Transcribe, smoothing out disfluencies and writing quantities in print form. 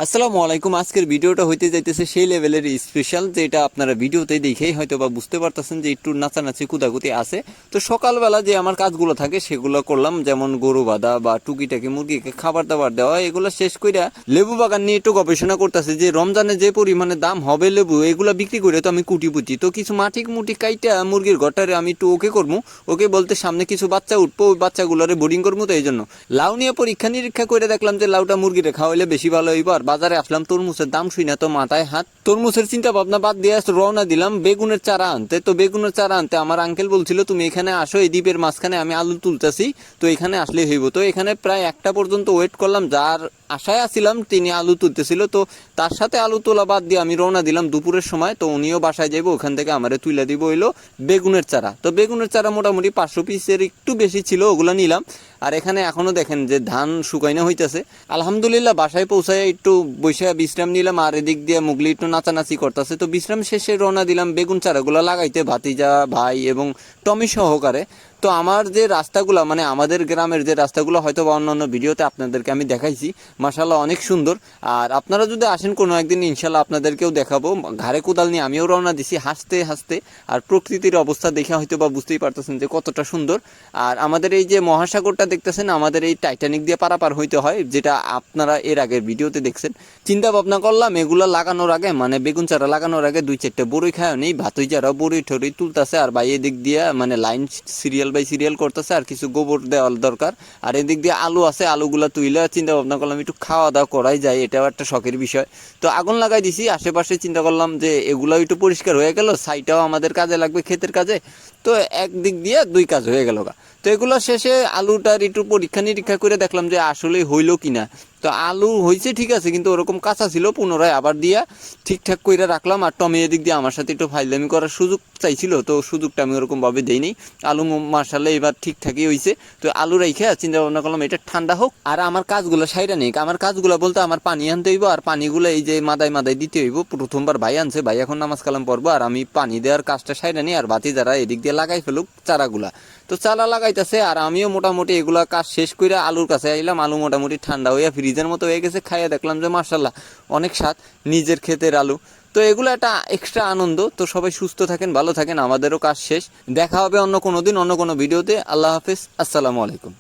আসসালামু আলাইকুম। আজকের ভিডিওটা হইতে যাইতেছে সেই লেভেলের স্পেশাল, যেটা আপনারা ভিডিওতে দেখেই হয়তো বা বুঝতে পারতেছেন যে একটু নাচানাচি কুদাকুতি আছে। তো সকালবেলা যে আমার কাজগুলো থাকে সেগুলো করলাম, যেমন গরু বাঁধা বা টুকিটাকি মুরগিকে খাবার দাবার দেওয়া, এগুলো শেষ কইরা লেবু বাগান নিয়ে একটু গবেষণা করতেছে যে রমজানে যে পরিমাণে দাম হবে লেবু, এগুলো বিক্রি করে তো আমি কুটিপুটি। তো কিছু মাটি মুটি কাইটা মুরগির ঘরটারে আমি একটু ওকে করবো, ওকে বলতে সামনে কিছু বাচ্চা উঠবো, ওই বাচ্চাগুলোরে বোর্ডিং করবো। তো এই জন্য লাউ নিয়ে পরীক্ষা নিরীক্ষা করে দেখলাম যে লাউটা মুরগিরে খাওয়াইলে বেশি ভালো হইব। আর বাজারে আসলাম, তরমুজের দাম শুই না তো মাথায় হাত, তরমুজের চিন্তা ভাবনা বাদ দিয়ে রওনা দিলাম বেগুনের চারা আনতে। তো বেগুনের চারা আনতে আমার আঙ্কেল বলছিল তুমি এখানে আসো, এই দ্বীপের মাঝখানে আমি আলু তুলতেছি, তো এখানে আসলেই হইব। তো এখানে প্রায় 1টা পর্যন্ত ওয়েট করলাম, যার আশায় আসছিলাম তিনি আলু তুলতেছিল। তো তার সাথে আলু তোলা বাদ দিয়ে আমি রওনা দিলাম দুপুরের সময়। তো উনিও বাসায় যাইবো, ওখান থেকে আমারে তুলে দিব হইলো বেগুনের চারা। তো বেগুনের চারা মোটামুটি 500 পিসের একটু বেশি ছিল, ওগুলো নিলাম। আর এখানে এখনো দেখেন যে ধান শুকাইনা হইতেছে। আলহামদুলিল্লাহ বাসায় পৌঁছায় একটু বসে বিশ্রাম নিলাম, আর এদিক দিয়ে মুগলি একটু নাচানাচি করতেছে। তো বিশ্রাম শেষে রওনা দিলাম বেগুন চারাগুলো লাগাইতে, ভাতিজা ভাই এবং টমি সহকারে। তো আমার যে রাস্তাগুলো, মানে আমাদের গ্রামের যে রাস্তাগুলো হয়তো বা অন্যান্য ভিডিওতে আপনাদেরকে আমি দেখাইছি, মাশাআল্লাহ অনেক সুন্দর। আর আপনারা যদি আসেন কোনো একদিন, ইনশাল্লাহ আপনাদেরকেও দেখাবো। ঘাড়ে কোদাল নিয়ে আমিও রওনা দিছি হাসতে হাসতে। আর প্রকৃতির অবস্থা দেখে হয়তো বা বুঝতেই পারতেছেন যে কতটা সুন্দর। আর আমাদের এই যে মহাসাগরটা দেখতেছেন, আমাদের এই টাইটানিক দিয়ে পারাপার হইতে হয়, যেটা আপনারা এর আগের ভিডিওতে দেখছেন। চিন্তা ভাবনা করলাম এগুলা লাগানোর আগে, মানে বেগুন চারা লাগানোর আগে 2-4টা বড়ই খায় নেই, ভাতই যারা বড়ই ঠড়ি তুলতেছে। আর ভাই এদিক দিয়ে মানে লাইন সিরিয়াল বাই সিরিয়াল করতেছে, আর কিছু গোবর দেওয়ার দরকার। আর এদিক দিয়ে আলু আছে, আলুগুলা তুইলে চিন্তা ভাবনা করলাম একটু খাওয়া দাওয়া করাই যায়, এটাও একটা শখের বিষয়। তো আগুন লাগাই দিছি আশেপাশে, চিন্তা করলাম যে এগুলো একটু পরিষ্কার হয়ে গেল, সাইটাও আমাদের কাজে লাগবে ক্ষেতের কাজে। তো একদিক দিয়ে 2 কাজ হয়ে গেল। তো এগুলো শেষে আলুটার একটু পরীক্ষা নিরীক্ষা করে দেখলাম যে আসলে হইলো কিনা। তো আলু হয়েছে ঠিক আছে, কিন্তু ওরকম কাঁচা ছিল, পুনরায় আবার দিয়া ঠিকঠাক করে রাখলাম। আর টমি এদিক দিয়ে আমার সাথে একটু ফাইজলামি করার সুযোগ চাইছিল, তো সুযোগটা আমি ওরকমভাবে দেইনি। আলু মার্শাল্লাহ এবার ঠিকঠাকই হয়েছে। তো আলু রেখে চিন্তা ভাবনা করলাম এটা ঠান্ডা হোক, আর আমার কাজগুলো সাইডা নেই। আমার কাজগুলো বলতে আমার পানি আনতে হইব, আর পানিগুলো এই যে মাদায় মাদায় দিতে হইব। প্রথমবার ভাই আনছে, ভাই এখন নামাজ কালাম পড়বো, আর আমি পানি দেওয়ার কাজটা সাইডা নিই। আর বাতি যারা এদিক দিয়ে লাগাই ফেলুক চারাগুলা। তো চারা লাগাইতেছে, আর আমিও মোটামুটি এগুলা কাজ শেষ করে আলুর কাছে আইলাম। আলু মোটামুটি ঠান্ডা হইয়া ফ্রিজের মতো হয়ে গেছে, খাইয়া দেখলাম যে মাশাআল্লাহ অনেক স্বাদ, নিজের ক্ষেতের আলু। তো এগুলো একটা এক্সট্রা আনন্দ। তো সবাই সুস্থ থাকেন, ভালো থাকেন, আমাদেরও কাজ শেষ। দেখা হবে অন্য কোনো দিন অন্য কোনো ভিডিওতে। আল্লাহ হাফেজ, আসসালামু আলাইকুম।